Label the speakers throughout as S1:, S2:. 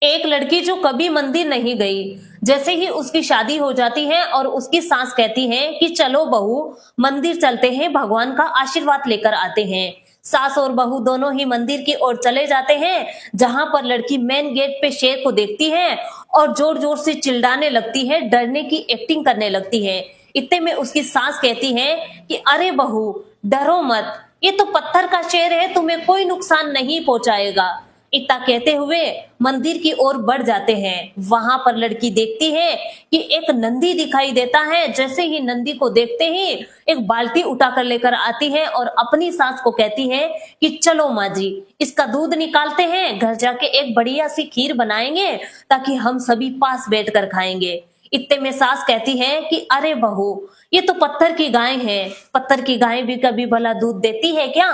S1: एक लड़की जो कभी मंदिर नहीं गई, जैसे ही उसकी शादी हो जाती है और उसकी सास कहती है कि चलो बहू मंदिर चलते हैं, भगवान का आशीर्वाद लेकर आते हैं। सास और बहू दोनों ही मंदिर की ओर चले जाते हैं, जहां पर लड़की मेन गेट पे शेर को देखती है और जोर जोर से चिल्लाने लगती है, डरने की एक्टिंग करने लगती है। इतने में उसकी सास कहती है कि अरे बहू डरो मत, ये तो पत्थर का शेर है, तुम्हें कोई नुकसान नहीं पहुंचाएगा। इतना कहते हुए मंदिर की ओर बढ़ जाते हैं। वहां पर लड़की देखती है कि एक नंदी दिखाई देता है। जैसे ही नंदी को देखते ही एक बाल्टी उठाकर लेकर आती है और अपनी सास को कहती है कि चलो माँ जी, इसका दूध निकालते हैं, घर जाके एक बढ़िया सी खीर बनाएंगे ताकि हम सभी पास बैठकर खाएंगे। इतने में सास कहती है कि अरे बहू, ये तो पत्थर की गाय है, पत्थर की गाय भी कभी भला दूध देती है क्या?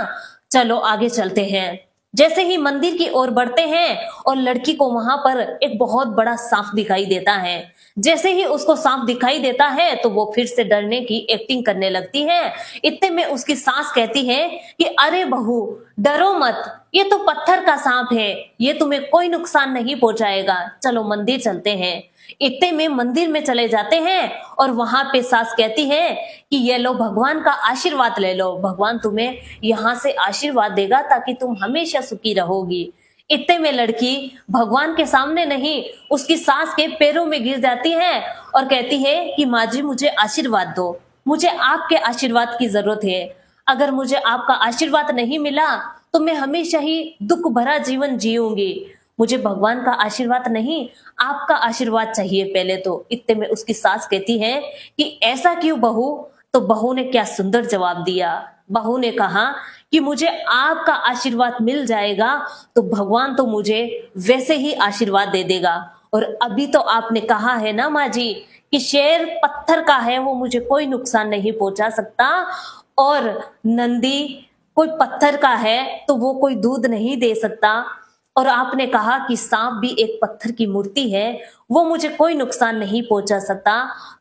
S1: चलो आगे चलते हैं। जैसे ही मंदिर की ओर बढ़ते हैं और लड़की को वहां पर एक बहुत बड़ा सांप दिखाई देता है। जैसे ही उसको सांप दिखाई देता है तो वो फिर से डरने की एक्टिंग करने लगती है। इतने में उसकी सास कहती है कि अरे बहू डरो मत, ये तो पत्थर का सांप है, ये तुम्हें कोई नुकसान नहीं पहुंचाएगा, चलो मंदिर चलते हैं। इतने में मंदिर में चले जाते हैं और वहां पे सास कहती है कि ये लो भगवान का आशीर्वाद ले लो, भगवान तुम्हें यहाँ से आशीर्वाद देगा ताकि तुम हमेशा सुखी रहोगी। इतने में लड़की भगवान के सामने नहीं, उसकी सास के पैरों में गिर जाती है और कहती है कि माँ जी मुझे आशीर्वाद दो, मुझे आपके आशीर्वाद की जरूरत है। अगर मुझे आपका आशीर्वाद नहीं मिला तो मैं हमेशा ही दुख भरा जीवन जीऊंगी। मुझे भगवान का आशीर्वाद नहीं, आपका आशीर्वाद चाहिए पहले तो। इतने में उसकी सास कहती है कि ऐसा क्यों बहू? तो बहू ने क्या सुंदर जवाब दिया। बहू ने कहा कि मुझे आपका आशीर्वाद मिल जाएगा तो भगवान तो मुझे वैसे ही आशीर्वाद दे देगा। और अभी तो आपने कहा है ना माँ जी कि शेर पत्थर का है, वो मुझे कोई नुकसान नहीं पहुंचा सकता, और नंदी कोई पत्थर का है तो वो कोई दूध नहीं दे सकता। और आपने कहा कि सांप भी एक पत्थर की मूर्ति है, वो मुझे कोई नुकसान नहीं पहुंचा सकता।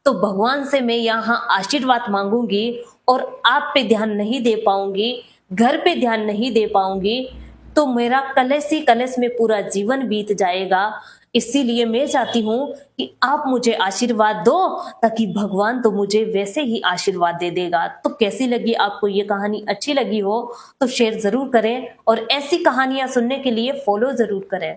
S1: तो भगवान से मैं यहाँ आशीर्वाद मांगूंगी और आप पे ध्यान नहीं दे पाऊंगी, घर पे ध्यान नहीं दे पाऊंगी, तो मेरा कलेश ही कलेश में पूरा जीवन बीत जाएगा। इसीलिए मैं चाहती हूँ कि आप मुझे आशीर्वाद दो ताकि भगवान तो मुझे वैसे ही आशीर्वाद दे देगा। तो कैसी लगी आपको ये कहानी? अच्छी लगी हो तो शेयर जरूर करें और ऐसी कहानियां सुनने के लिए फॉलो जरूर करें।